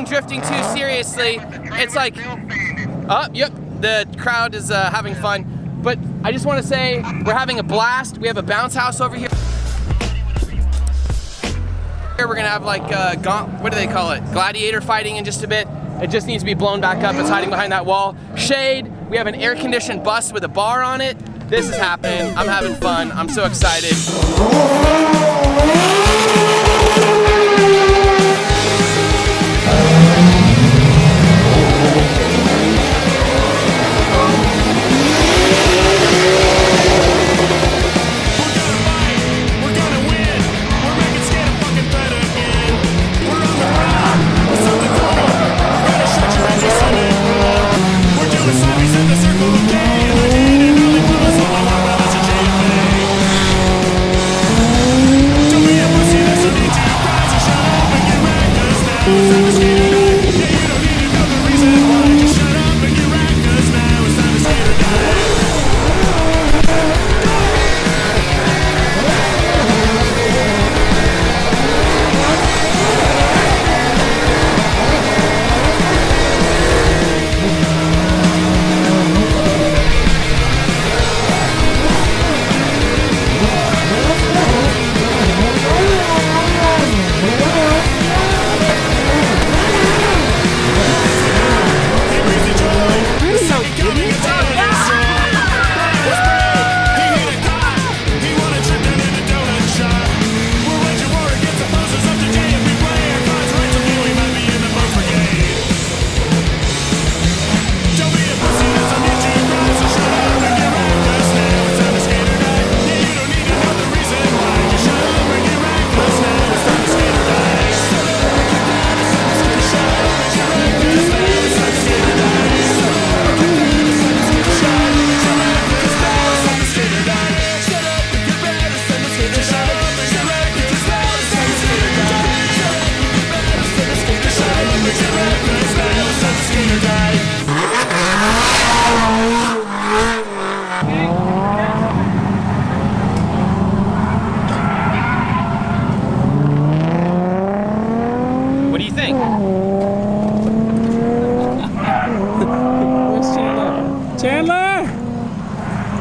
taking drifting too seriously. It's like, oh, yep, the crowd is having fun. But I just want to say we're having a blast. We have a bounce house over here. We're gonna have like, what do they call it? Gladiator fighting in just a bit. It just needs to be blown back up. It's hiding behind that wall. Shade, we have an air-conditioned bus with a bar on it. This is happening. I'm having fun. I'm so excited.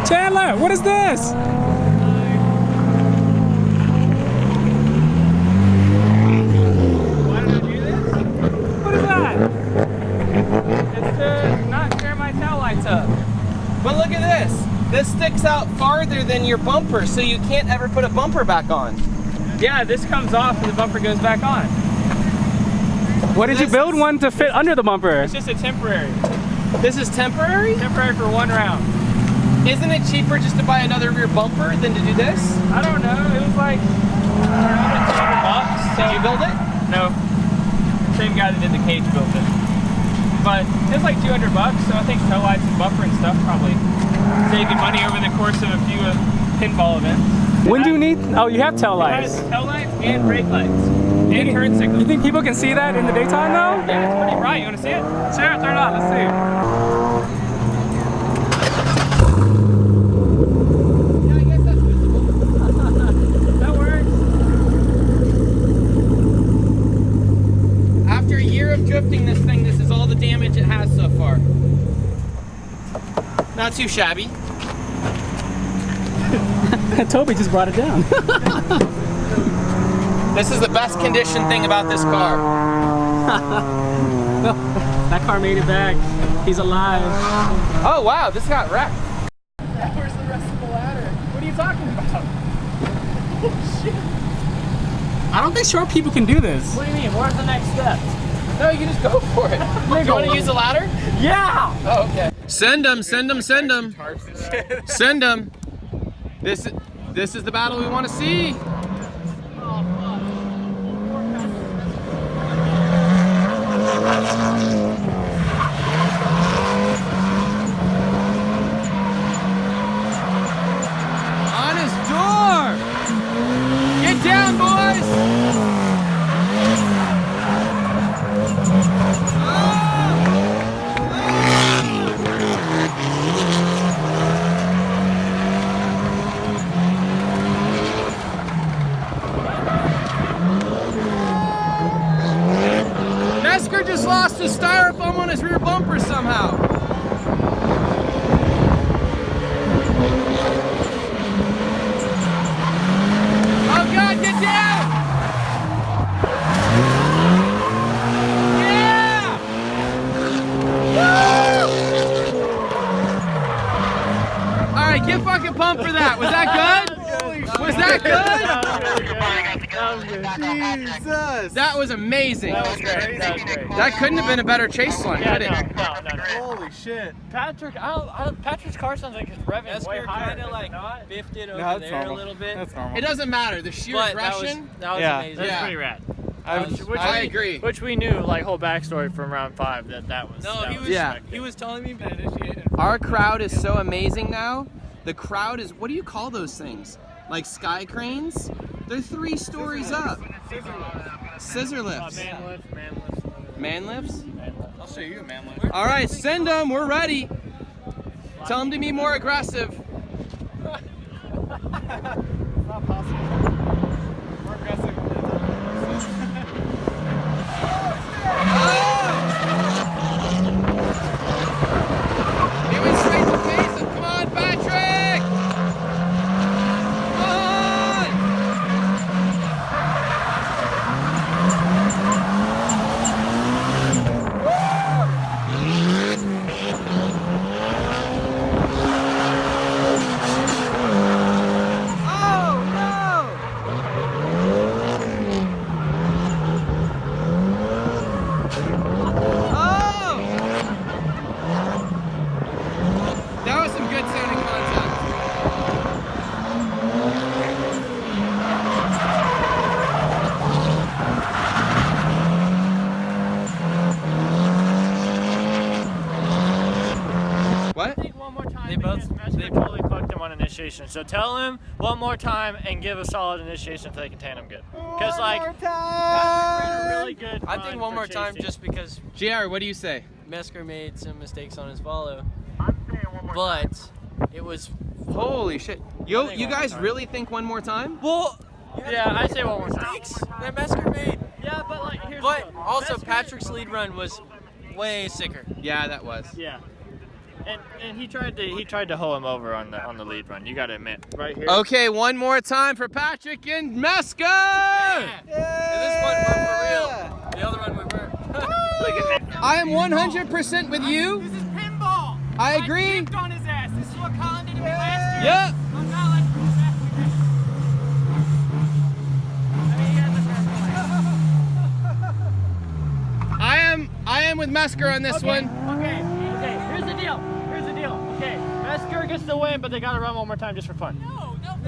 Chandler, what is this? Why did I do this? What is that? It's to not tear my tail lights up. But look at this. This sticks out farther than your bumper, so you can't ever put a bumper back on. Yeah, this comes off and the bumper goes back on. What did you build one to fit under the bumper? It's just a temporary. This is temporary? Temporary for one round. Isn't it cheaper just to buy another rear bumper than to do this? I don't know. It was like $200. Did you build it? No. Same guy that did the cage built it. But it was like $200, so I think tail lights and bumper and stuff probably save you money over the course of a few pinball events. When do you need? Oh, you have tail lights. It has tail lights and brake lights and turn signals. You think people can see that in the daytime though? Yeah, it's pretty bright. You want to see it? Sure, turn it on. Let's see. Yeah, I guess that's visible. That works. After a year of drifting this thing, this is all the damage it has so far. Not too shabby. Toby just brought it down. This is the best conditioned thing about this car. That car made it back. He's alive. Oh wow, this got wrecked. Where's the rest of the ladder? What are you talking about? Oh shit. I don't think short people can do this. What do you mean? Where's the next step? No, you just go for it. You want to use the ladder? Yeah! Oh, okay. Send them, send them, send them. Send them. This is the battle we want to see. On his door. Get down, boys. just lost his styrofoam on his rear bumper somehow. Oh God, get down! Yeah! Woo! All right, get fucking pumped for that. Was that good? Was that good? Jesus! That was amazing. That was great. That was great. That couldn't have been a better chase one, Yeah, could it? no. Holy shit! Patrick, Patrick's car sounds like it's revving way higher. Kind of like biffed it over No, that's there normal. a little bit. That's normal. It doesn't matter. The sheer But aggression. that was Yeah. amazing. That's Yeah. pretty rad. I agree. Which we knew, like, whole backstory from round 5 that was. No, that he was. Yeah. He was telling me. Our crowd is so amazing now. The crowd is, what do you call those things? Like sky cranes? They're 3 stories up. Scissor lifts. Man lifts? I'll show you a man lift. All right, send them. We're ready. Tell them to be more aggressive. Not possible. More aggressive. He went straight to face him. Come on, Patrick! Come on! Oh, no! Oh! That was some good sounding contact. What? One more time. They both- They totally fucked him on initiation. So tell him one more time and give a solid initiation so they can tan him good. Because like, Patrick ran a really good. I run think one for more time chasing. just because JR, what do you say? Mesker made some mistakes on his follow. But it was. Holy shit. I Yo, think you one more guys time. really think one more time? Well, Yeah, I say one more time. mistakes that Mesker made. Yeah, but like here's. But the deal. also Mesker- Patrick's lead run was way sicker. Yeah, that was. Yeah. And he tried to hoe him over on the lead run. You gotta admit, right here. Okay, one more time for Patrick and Mesker! And this one we're for real. The other one we weren't. I am 100% with you. This is pinball. I agree. Dipped on his ass. This is what Colin did to me last year. Yep. I'm not letting him do that again. I mean, he has a I am with Mesker on this one. Okay. Here's the deal. Okay, Mesker gets the win, but they gotta run one more time just for fun. No, I'm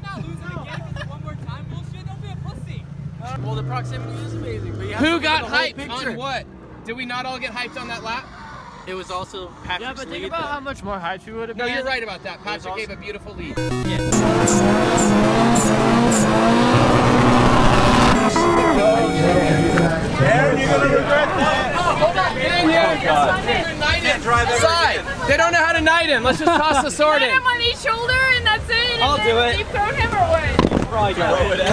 not losing again because one more time bullshit. Don't be a pussy. Well, the proximity is amazing, but you have Who to got get the whole hyped picture. on what? Did we not all get hyped on that lap? It was also Patrick's Yeah, but think lead. about how much more hype we would have No, been. you're right about that. was Patrick also- gave a beautiful lead. Erin, you're gonna regret that. Hold on, get in here. Side. They don't know how to knight him. Let's just toss the sword in. Hit him on each shoulder and that's it. I'll do it. Deep throat him or what?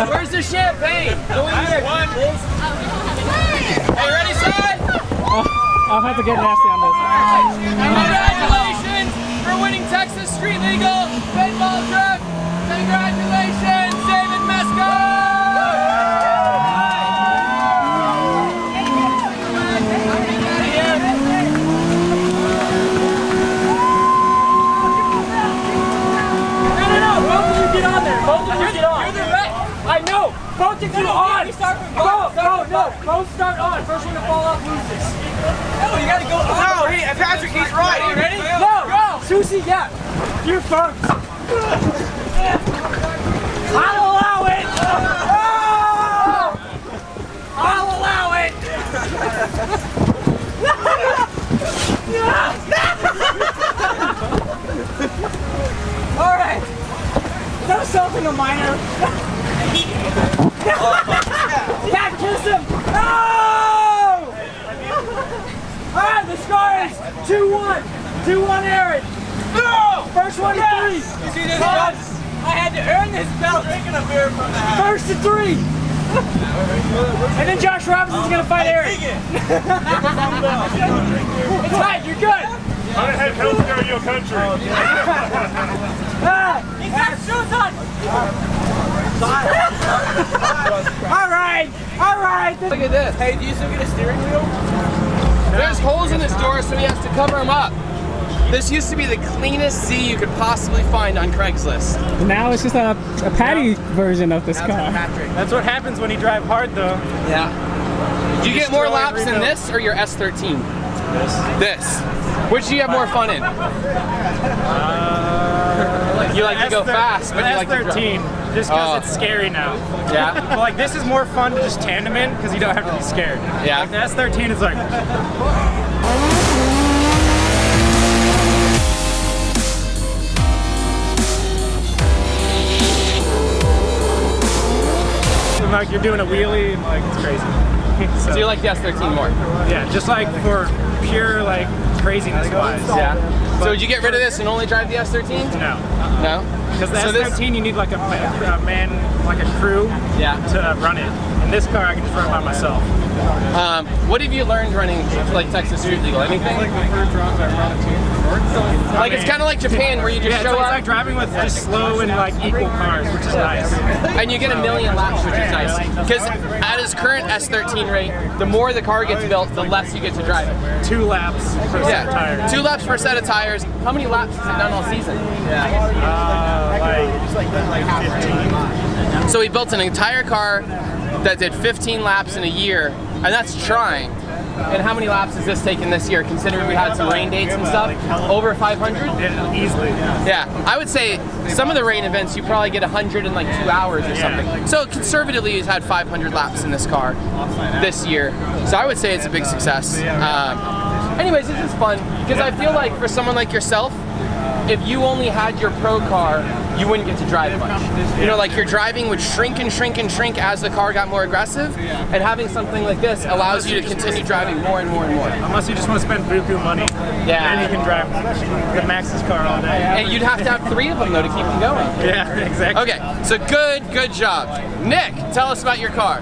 Where's the champagne? Go in here. Hey, ready, side? I'll have to get nasty on this. Congratulations for winning Texas Street Legal Pinball Drift. Congratulations, David Mesker. Both of you on! Both start on! First one to fall off loses. No, you gotta go. No, hey, Patrick, he's right. You ready? No! Susie, yeah! You're first! I'll allow it! Oh! I'll allow it! Alright! That was something a minor. Yeah, kiss him! No! Alright, the score is 2-1. 2-1 Erin. No! First one to 3. You see this? I had to earn this belt. Drinking a beer from the house. First to 3. And then Josh Robinson's gonna fight Erin. It's tight, you're good. I'm the head coach of your country. He's got shoes on. All right. Look at this. Hey, do you still get a steering wheel? There's holes in this door, so he has to cover them up. This used to be the cleanest Z you could possibly find on Craigslist. Now it's just a patty version of this car. That's what happens when you drive hard, though. Yeah. Do you get more laps in this or your S13? This. Which do you have more fun in? You like to go fast, but you like to drive. S13, just because it's scary now. Yeah. But like this is more fun to just tandem in because you don't have to be scared. Yeah. Like the S13 is like. And like you're doing a wheelie and like it's crazy. So you like the S13 more? Yeah, just like for pure like craziness wise. Yeah. So would you get rid of this and only drive the S13? No. No? Because the So this- S13 you need like a man, like a crew Yeah. to run it. In this car I can just run it by myself. What have you learned running like Texas Street Legal? Anything? Like it's kind of like Japan where you just show it's up like driving with just slow and like equal cars, which is nice. and you get a million laps, which is nice. Because at his current S13 rate, the more the car gets built, the less you get to drive it. 2 laps per set of tires. 2 laps per set of tires. How many laps has it done all season? Like 15. So he built an entire car that did 15 laps in a year, and that's trying. And how many laps has this taken this year, considering we had some rain dates and stuff? Over 500? Yeah, easily. Yeah, I would say some of the rain events you probably get 100 in like 2 hours or something. So conservatively, he's had 500 laps in this car this year. So I would say it's a big success. Anyways, this is fun because I feel like for someone like yourself, if you only had your pro car, you wouldn't get to drive much. You know, like your driving would shrink and shrink and shrink as the car got more aggressive, and having something like this allows you to continue driving more and more and more. Unless you just want to spend buku money. Yeah. Then you can drive the Max's car all day. And you'd have to have 3 of them though to keep them going. Yeah, exactly. Okay, so good job. Nick, tell us about your car.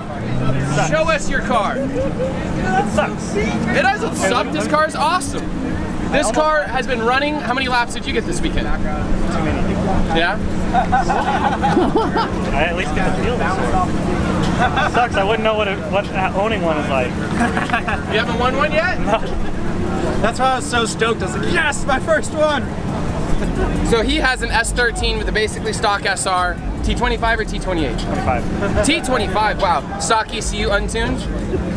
Show us your car. It sucks. It doesn't suck, this car is awesome. This car has been running, how many laps did you get this weekend? Too many. Yeah? I at least get the feel of this one. It sucks, I wouldn't know what owning one is like. You haven't won one yet? That's why I was so stoked. I was like, yes, my first one. So he has an S13 with a basically stock SR, T25 or T28? 25. T25, wow. Stock ECU untuned,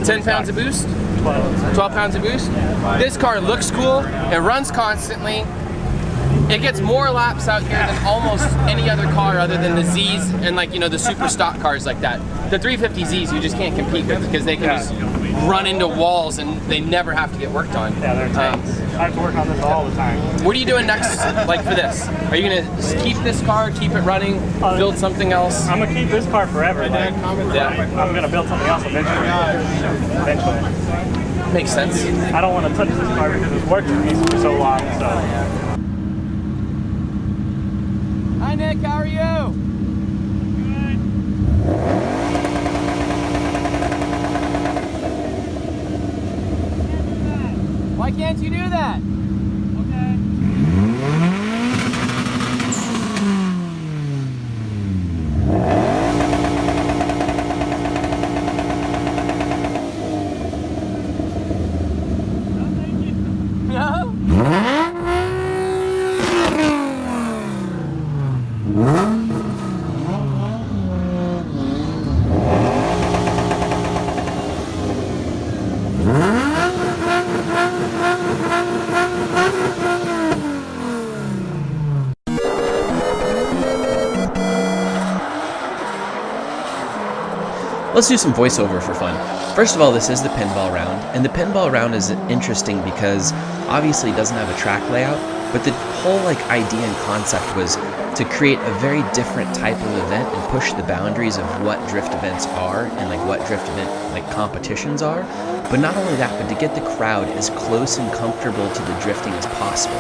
10 pounds of boost, 12 pounds of boost. This car looks cool, it runs constantly. It gets more laps out here than almost any other car other than the Zs and like, you know, the super stock cars like that. The 350Zs you just can't compete with because they can just run into walls and they never have to get worked on. Yeah, they're tanks. I have to work on this all the time. What are you doing next, like for this? Are you gonna just keep this car, keep it running, build something else? I'm gonna keep this car forever. Like, Yeah, I'm gonna build something else eventually. makes sense. I don't want to touch this car because it's worked for me for so long. So. Hi Nick, how are you? Why can't you do that? Let's do some voiceover for fun. First of all, this is the Pinball Round, and the Pinball Round is interesting because obviously it doesn't have a track layout, but the whole idea and concept was to create a very different type of event and push the boundaries of what drift events are and what drift event competitions are. But not only that, but to get the crowd as close and comfortable to the drifting as possible.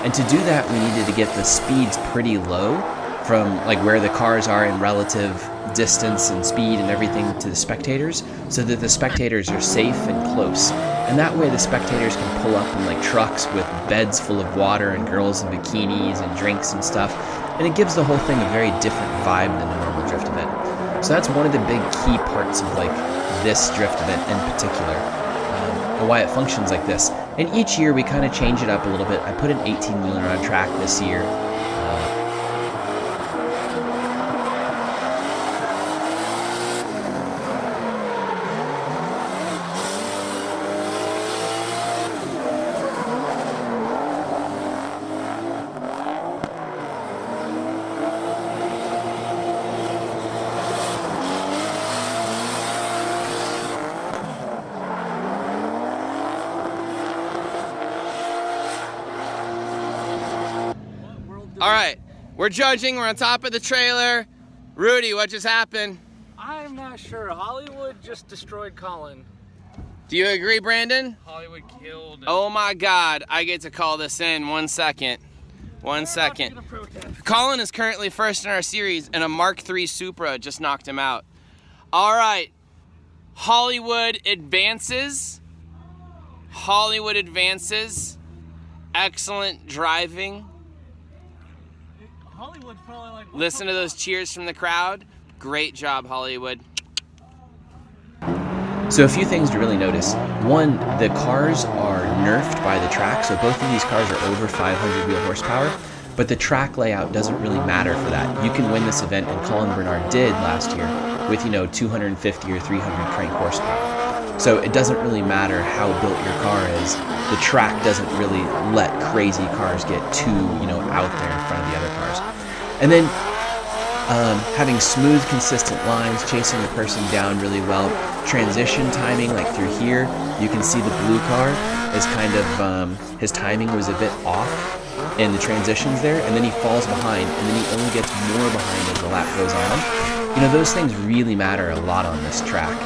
And to do that, we needed to get the speeds pretty low from where the cars are in relative distance and speed and everything to the spectators so that the spectators are safe and close. And that way the spectators can pull up in like trucks with beds full of water and girls in bikinis and drinks and stuff. And it gives the whole thing a very different vibe than a normal drift event. So that's one of the big key parts of like this drift event in particular, and why it functions like this. And each year we kind of change it up a little bit. I put an 18-wheeler on track this year. All right, we're judging. We're on top of the trailer. Rudy, what just happened? I'm not sure. Hollywood just destroyed Colin. Do you agree, Brandon? Hollywood killed him. Oh my God, I get to call this in. 1 second. 1 second. Colin is currently first in our series, and a Mark III Supra just knocked him out. All right, Hollywood advances. Hollywood advances. Excellent driving. Hollywood's probably like... Listen to those cheers from the crowd. Great job, Hollywood. So a few things to really notice. One, the cars are nerfed by the track, so both of these cars are over 500 wheel horsepower, but the track layout doesn't really matter for that. You can win this event, and Colin Bernard did last year, with 250 or 300 crank horsepower. So it doesn't really matter how built your car is. The track doesn't really let crazy cars get too, out there in front of the other cars. And then having smooth, consistent lines, chasing the person down really well. Transition timing, like through here, you can see the blue car is kind of, his timing was a bit off in the transitions there, and then he falls behind, and then he only gets more behind as the lap goes on. Those things really matter a lot on this track.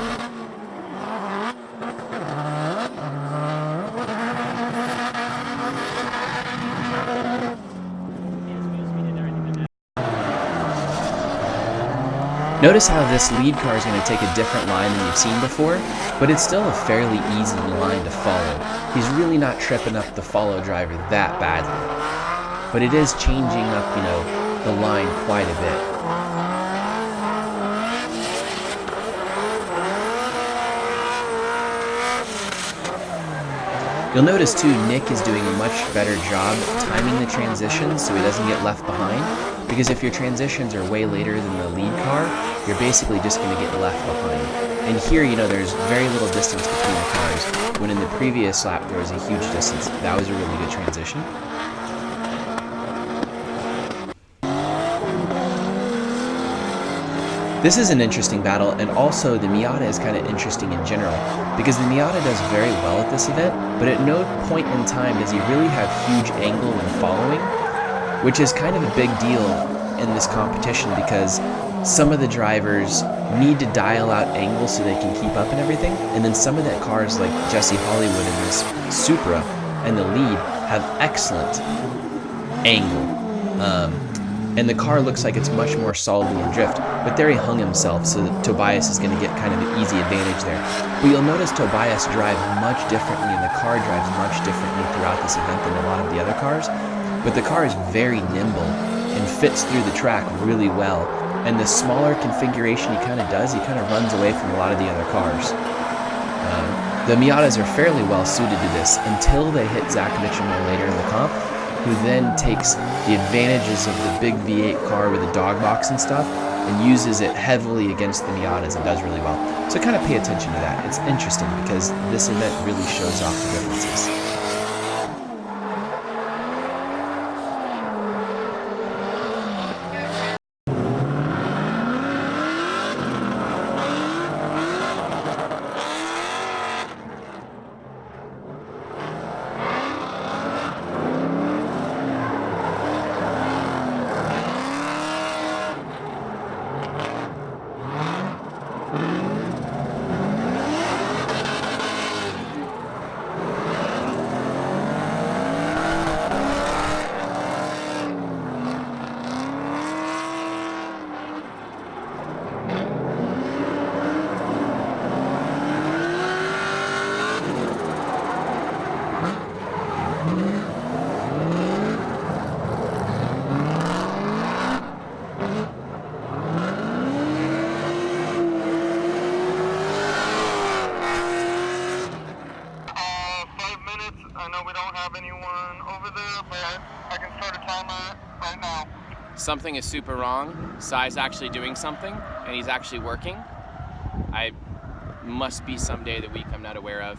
Notice how this lead car is going to take a different line than you've seen before, but it's still a fairly easy line to follow. He's really not tripping up the follow driver that badly, but it is changing up, the line quite a bit. You'll notice too, Nick is doing a much better job timing the transitions so he doesn't get left behind. Because if your transitions are way later than the lead car, you're basically just going to get left behind. And here, there's very little distance between the cars, when in the previous lap there was a huge distance. That was a really good transition. This is an interesting battle, and also the Miata is kind of interesting in general, because the Miata does very well at this event, but at no point in time does he really have huge angle when following, which is kind of a big deal in this competition because some of the drivers need to dial out angles so they can keep up and everything, and then some of the cars like Jesse Hollywood and this Supra and the lead have excellent angle. And the car looks like it's much more solidly in drift, but there he hung himself, so that Tobias is going to get kind of an easy advantage there. But you'll notice Tobias drives much differently, and the car drives much differently throughout this event than a lot of the other cars. But the car is very nimble and fits through the track really well. And the smaller configuration he kind of does, he kind of runs away from a lot of the other cars. The Miatas are fairly well suited to this until they hit Zach Mitchell later in the comp, who then takes the advantages of the big V8 car with the dog box and stuff and uses it heavily against the Miatas and does really well. So kind of pay attention to that. It's interesting because this event really shows off the differences. I know we don't have anyone over there, but I can start a timer right now. Something is super wrong. Sai's actually doing something, and he's actually working. I must be some day of the week I'm not aware of.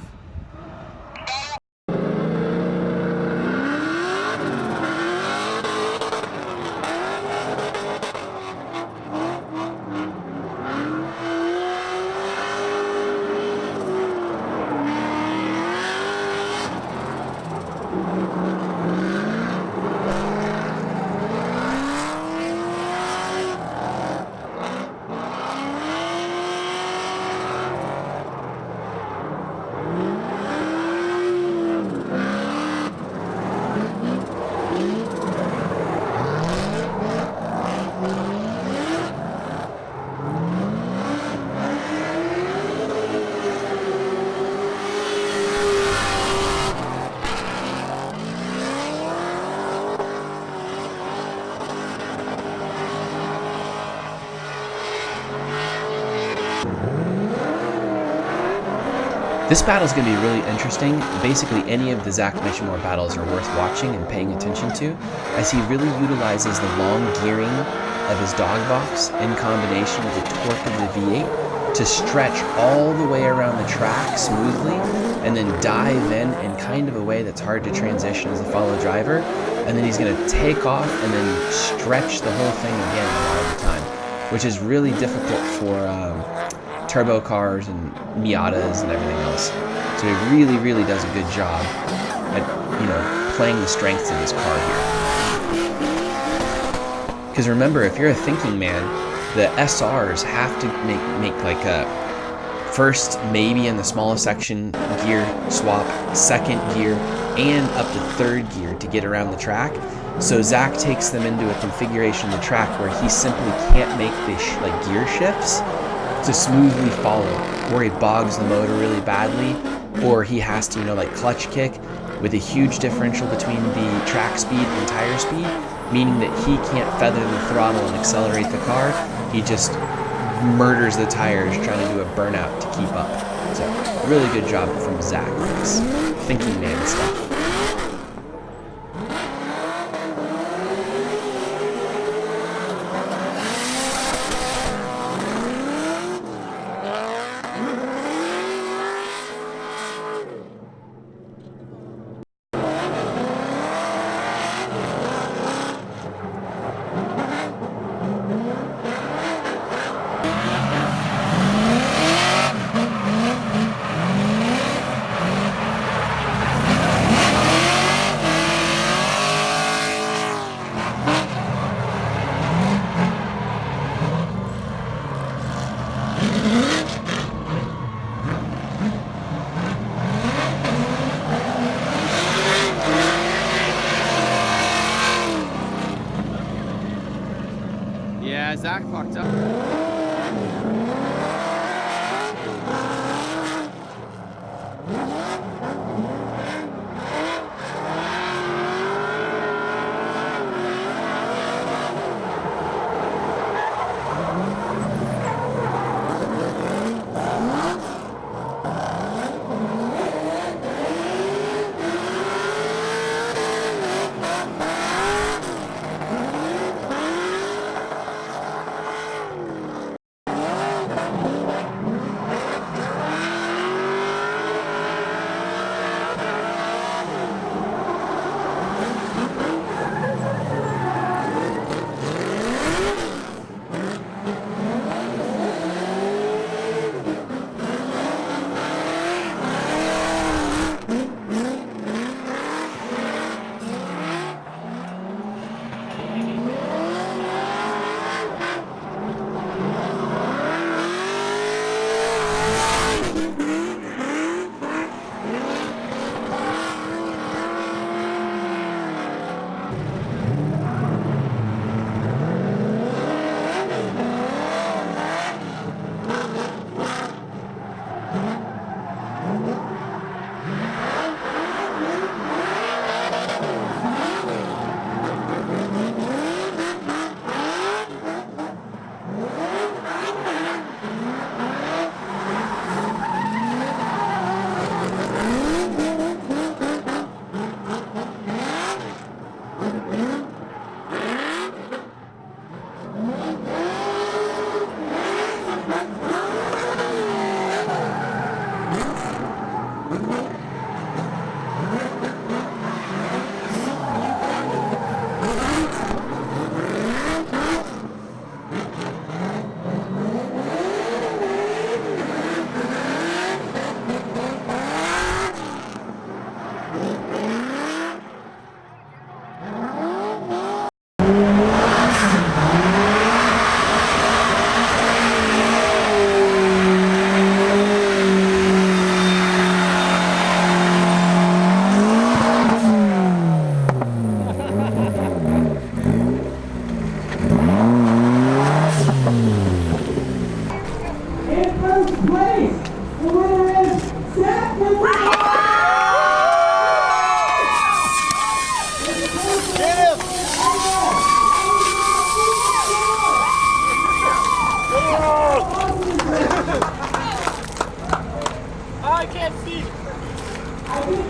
This battle is going to be really interesting. Basically, any of the Zach Mishimore battles are worth watching and paying attention to, as he really utilizes the long gearing of his dog box in combination with the torque of the V8 to stretch all the way around the track smoothly and then dive in kind of a way that's hard to transition as a follow driver. And then he's going to take off and then stretch the whole thing again a lot of the time, which is really difficult for turbo cars and Miatas and everything else. So he really, really does a good job at, playing the strengths of his car here. Because remember, if you're a thinking man, the SRs have to make like a first, maybe in the smallest section, gear swap, second gear, and up to third gear to get around the track. So Zach takes them into a configuration of the track where he simply can't make the gear shifts to smoothly follow, where he bogs the motor really badly, or he has to, clutch kick with a huge differential between the track speed and tire speed, meaning that he can't feather the throttle and accelerate the car. He just murders the tires trying to do a burnout to keep up. So, really good job from Zach with this thinking man stuff. Yeah, Zach fucked up.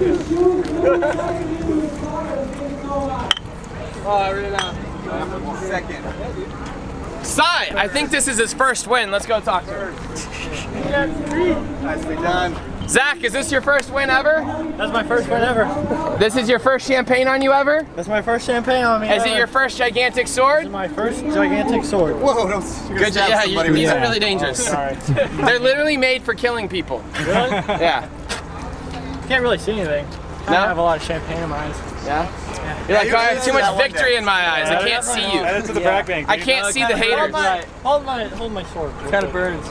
Oh, I ran out. Second. Sai, I think this is his first win. Let's go talk to her. Nicely done. Zach, is this your first win ever? That's my first win ever. This is your first champagne on you ever? That's my first champagne on me. Is it your first gigantic sword? This is my first gigantic sword. Whoa, don't. Good job. Yeah, these are really dangerous. Sorry. They're literally made for killing people. Really? Yeah. Can't really see anything. I have a lot of champagne in my eyes. Yeah? You're like, I have too much victory in my eyes. I can't see you. Add it to the brag bank. I can't see the haters. Hold my sword. It kind of burns.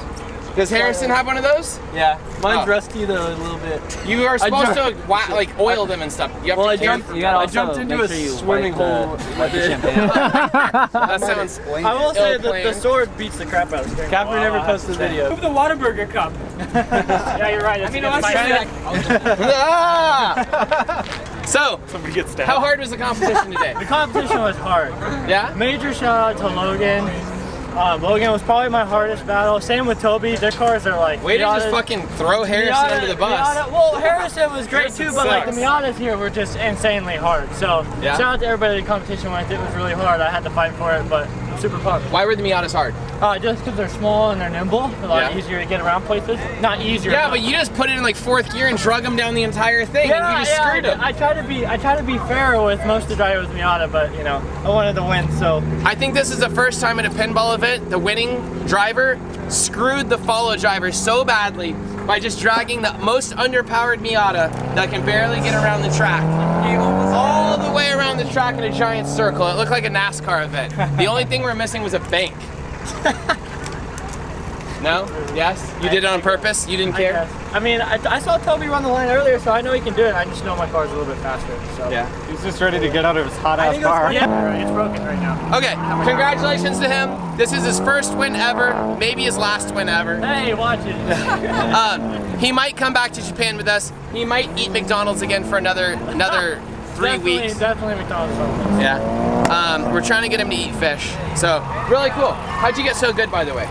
Does Harrison have one of those? Yeah. Mine's Oh. rusty though, a little bit. You are supposed to like oil them and stuff. You have to care. I jumped into a swimming hole. That sounds. I will say that the planned. sword beats the crap out of this. Capper never posted a video. Move the Whataburger cup. Yeah, you're right. I mean, So, somebody gets stabbed. how hard was the competition today? The competition was hard. Yeah? Major shout out to Logan. Logan was probably my hardest battle. Same with Toby. Their cars are like. Way to just fucking throw Harrison under the bus. Well, Harrison was great too, but like the sucks. Miatas here were just insanely hard. So Yeah. shout out to everybody. The competition went. It was really hard. I had to fight for it, but I'm super pumped. Why were the Miatas hard? Just because they're small and they're nimble, a lot easier to get around places. Not easier. Yeah, but you just put it in like 4th gear and drug them down the entire thing, and you just screwed them. I try to be fair with most of the drivers with Miata, but you know, I wanted to win, so. I think this is the first time at a pinball event the winning driver screwed the follow driver so badly by just dragging the most underpowered Miata that can barely get around the track. All the way around the track in a giant circle. It looked like a NASCAR event. The only thing we're missing was a bank. No? Yes? You did it on purpose? You didn't care? I mean, I saw Toby run the line earlier, so I know he can do it. I just know my car's a little bit faster. So. Yeah. He's just ready to get out of his hot ass car. Yeah, it's broken right now. Okay, congratulations to him. This is his first win ever, maybe his last win ever. Hey, watch it. He might come back to Japan with us. He might eat McDonald's again for another 3 weeks. Definitely McDonald's. Yeah. We're trying to get him to eat fish. So, really cool. How'd you get so good, by the way?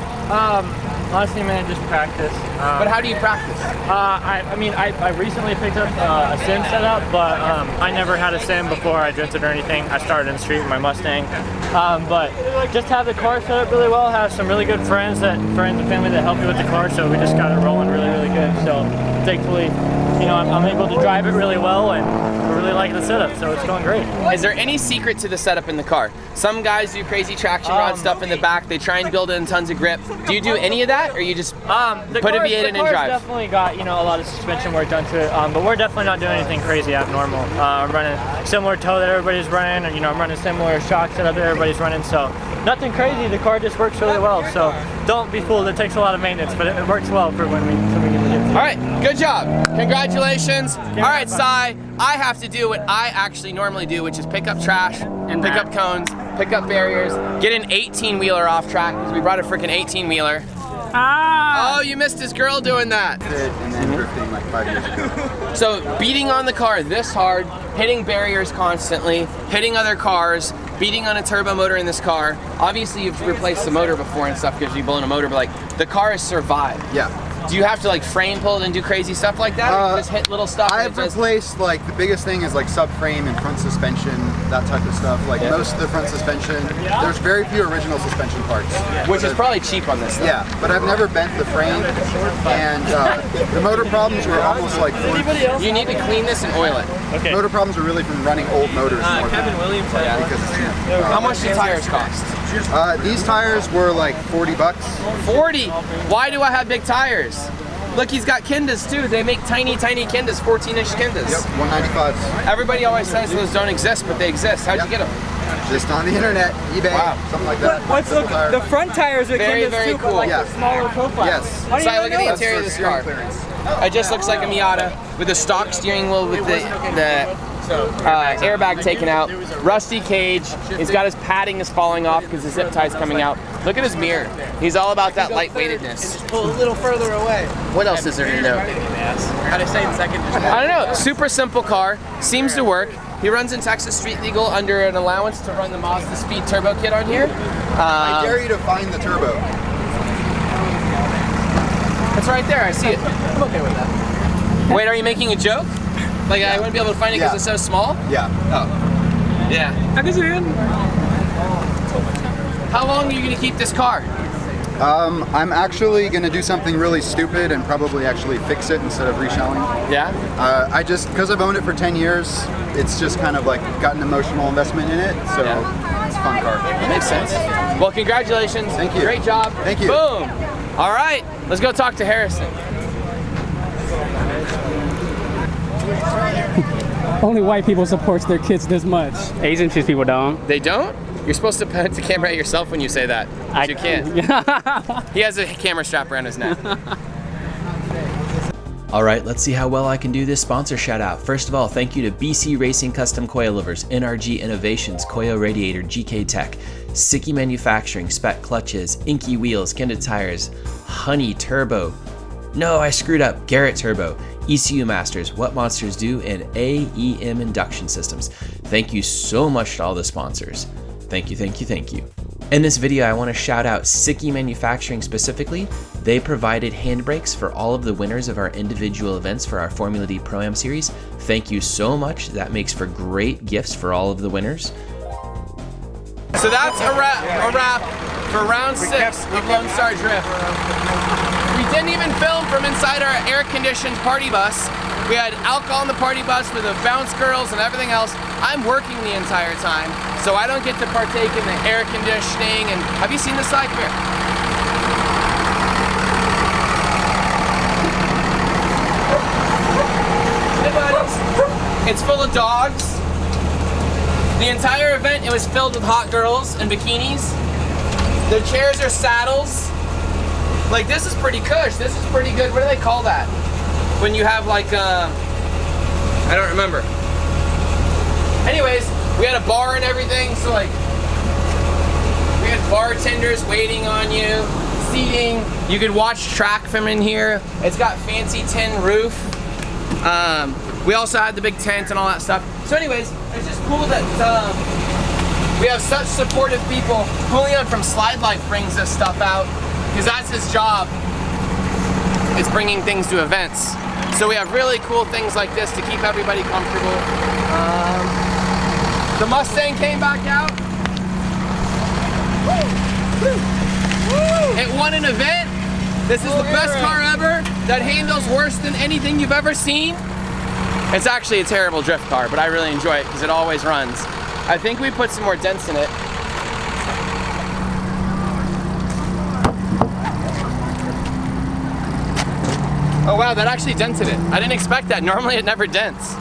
Honestly, man, just practice. But how do you practice? I recently picked up a sim setup, but I never had a sim before I drifted or anything. I started in the street with my Mustang. But just have the car set up really well, have some really good friends and family that help you with the car, so we just got it rolling really, really good. So thankfully, you know, I'm able to drive it really well, and I really like the setup, so it's going great. Is there any secret to the setup in the car? Some guys do crazy traction rod stuff in the back. They try and build in tons of grip. Do you do any of that, or you just put a V8 in and drive? Definitely got, you know, a lot of suspension work done to it, but we're definitely not doing anything crazy abnormal. I'm running similar toe that everybody's running, or you know, I'm running similar shock setup that everybody's running, so nothing crazy. The car just works really well, so don't be fooled. It takes a lot of maintenance, but it works well for when we get to it. All right, good job. Congratulations. All right, Sai, I have to do what I actually normally do, which is pick up trash, and pick up cones, pick up barriers, get an 18-wheeler off track, because we brought a freaking 18-wheeler. Oh, you missed his girl doing that. And then drifting like 5 years ago. So beating on the car this hard, hitting barriers constantly, hitting other cars, beating on a turbo motor in this car. Obviously you've replaced the motor before and stuff because you've blown a motor, but like the car has survived. Yeah. Do you have to like frame pull it and do crazy stuff like that, or you just hit little stuff? I've replaced, like, the biggest thing is like subframe and front suspension, that type of stuff. Like most of the front suspension, there's very few original suspension parts. Which is probably cheap on this stuff. Yeah, but I've never bent the frame, and the motor problems were almost like... You need to clean this and oil it. Okay. Motor problems are really from running old motors more Kevin than Williams. because How much do tires cost? these tires were like $40. 40. Why do I have big tires? Look, he's got Kendas too. They make tiny, tiny Kendas, 14-inch Kendas. Yep, 195s. Everybody always says those don't exist, but they exist. How'd you get them? Just on the internet, eBay, something like that. What's the front tires are Very, Kendas very too, cool. but like Yeah. the smaller profile. Yes. How do you So look at the know? interior of this car. Clearance. It just looks like a Miata with a stock steering wheel with the airbag taken out. Rusty cage. He's got his padding is falling off because the zip tie's coming out. Look at his mirror. He's all about that lightweightedness. Pull a little further away. What else is there to know? How'd I say in second? I don't know. Super simple car. Seems to work. He runs in Texas Street Legal under an allowance to run the Mazda Speed Turbo Kit on here. I dare you to find the turbo. It's right there. I see it. I'm okay with that. Wait, are you making a joke? Like I wouldn't be able to find it because it's so small? Yeah. Oh. Yeah. I can see it. How long are you gonna keep this car? I'm actually gonna do something really stupid and probably actually fix it instead of reshelling. Yeah? Because I've owned it for 10 years, it's just kind of like got an emotional investment in it, so it's a fun car. That makes sense. Well, congratulations. Thank you. Great job. Thank you. Boom. All right, let's go talk to Harrison. Only white people supports their kids this much. Asian people don't. They don't? You're supposed to point the camera at yourself when you say that. But you can't. He has a camera strap around his neck. Alright, let's see how well I can do this sponsor shout out. First of all, thank you to BC Racing Custom Coilovers, NRG Innovations, Koyo Radiator, GK Tech, Sicky Manufacturing, Spec Clutches, Inky Wheels, Kenda Tires, Honey Turbo. No, I screwed up. Garrett Turbo, ECU Masters, What Monsters Do, and AEM Induction Systems. Thank you so much to all the sponsors. Thank you, thank you, thank you. In this video, I want to shout out Sicky Manufacturing specifically. They provided handbrakes for all of the winners of our individual events for our Formula D Pro-Am series. Thank you so much. That makes for great gifts for all of the winners. So that's a wrap for round 6 of Lone Star Drift. We didn't even film from inside our air-conditioned party bus. We had alcohol in the party bus with the bounce girls and everything else. I'm working the entire time, so I don't get to partake in the air conditioning. And have you seen the side here? Hey buddies. It's full of dogs. The entire event, it was filled with hot girls and bikinis. The chairs are saddles. Like, this is pretty cush. This is pretty good. What do they call that? When you have like, I don't remember. Anyways, we had a bar and everything, so like, we had bartenders waiting on you, seating. You could watch track from in here. It's got fancy tin roof. We also had the big tent and all that stuff. So anyways, it's just cool that we have such supportive people. Julian from Slide Life brings this stuff out, because that's his job, is bringing things to events. So we have really cool things like this to keep everybody comfortable. The Mustang came back out. It won an event. This is the best car ever that handles worse than anything you've ever seen. It's actually a terrible drift car, but I really enjoy it because it always runs. I think we put some more dents in it. Oh wow, that actually dented it. I didn't expect that. Normally it never dents.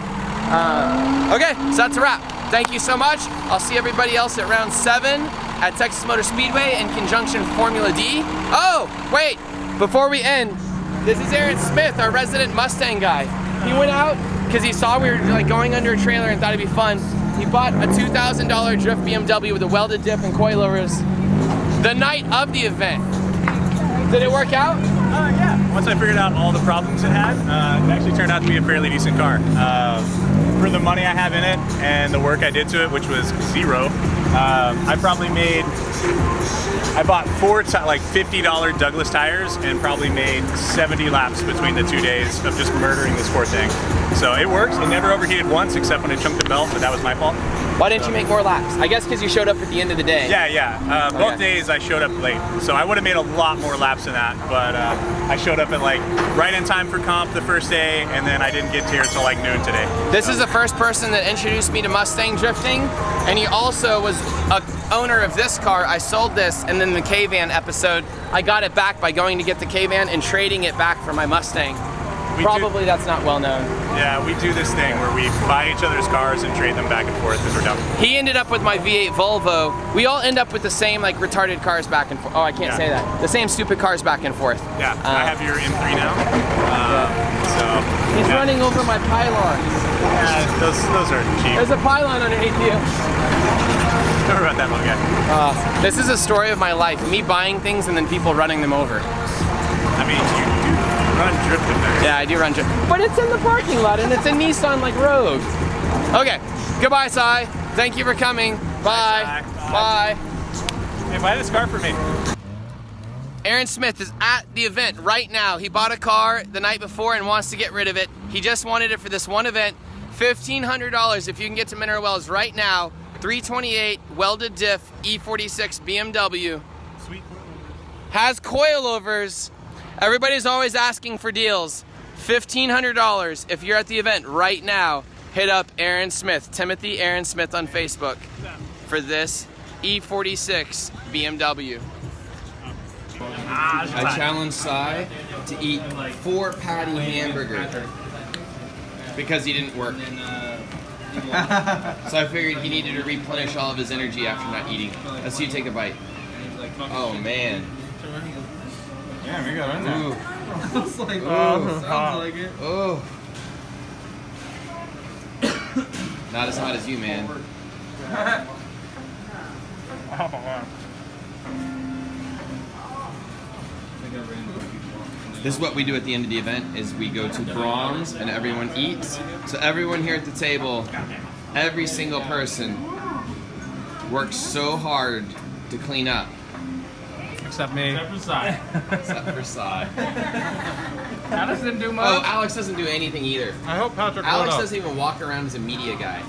Okay, so that's a wrap. Thank you so much. I'll see everybody else at round 7 at Texas Motor Speedway in conjunction with Formula D. Oh, wait, before we end, this is Erin Smith, our resident Mustang guy. He went out because he saw we were like going under a trailer and thought it'd be fun. He bought a $2,000 drift BMW with a welded diff and coilovers the night of the event. Did it work out? Yeah. Once I figured out all the problems it had, it actually turned out to be a fairly decent car. For the money I have in it and the work I did to it, which was zero, I probably made, I bought 4 like $50 Douglas tires and probably made 70 laps between the 2 days of just murdering this poor thing. So it worked. It never overheated once except when it chunked the belt, but that was my fault. Why didn't you make more laps? I guess because you showed up at the end of the day. Yeah. Both days I showed up late, so I would have made a lot more laps than that, but I showed up at like right in time for comp the first day, and then I didn't get here until like noon today. This is the first person that introduced me to Mustang drifting, and he also was a owner of this car. I sold this, and then the K-Van episode, I got it back by going to get the K-Van and trading it back for my Mustang. Probably that's not well known. Yeah, we do this thing where we buy each other's cars and trade them back and forth as we're done. He ended up with my V8 Volvo. We all end up with the same like retarded cars back and forth. Oh, I can't say that. The same stupid cars back and forth. Yeah, I have your M3 now. So he's running over my pylons. Yeah, those are cheap. There's a pylon underneath you. Don't worry about that little guy. This is a story of my life. Me buying things and then people running them over. I mean, you run drift in there. Yeah, I do run drift. But it's in the parking lot and it's a Nissan like Rogue. Okay, goodbye, Sai. Thank you for coming. Bye. Bye. Hey, buy this car for me. Erin Smith is at the event right now. He bought a car the night before and wants to get rid of it. He just wanted it for this one event. $1,500 if you can get to Mineral Wells right now. 328 welded diff E46 BMW. Sweet. Has coilovers. Everybody's always asking for deals. $1,500 if you're at the event right now. Hit up Erin Smith, Timothy Erin Smith on Facebook for this E46 BMW. I challenge Cy to eat 4 patty hamburger because he didn't work. So I figured he needed to replenish all of his energy after not eating. Let's see you take a bite. Oh man. Yeah, we got in there. Ooh. Sounds like it. Oh. Not as hot as you, man. This is what we do at the end of the event, is we go to Proam's and everyone eats. So everyone here at the table, every single person works so hard to clean up. Except me. Except for Cy. Except for Cy. Alex didn't do much. Oh, Alex doesn't do anything either. I hope Patrick Alex doesn't even walk around as a media guy.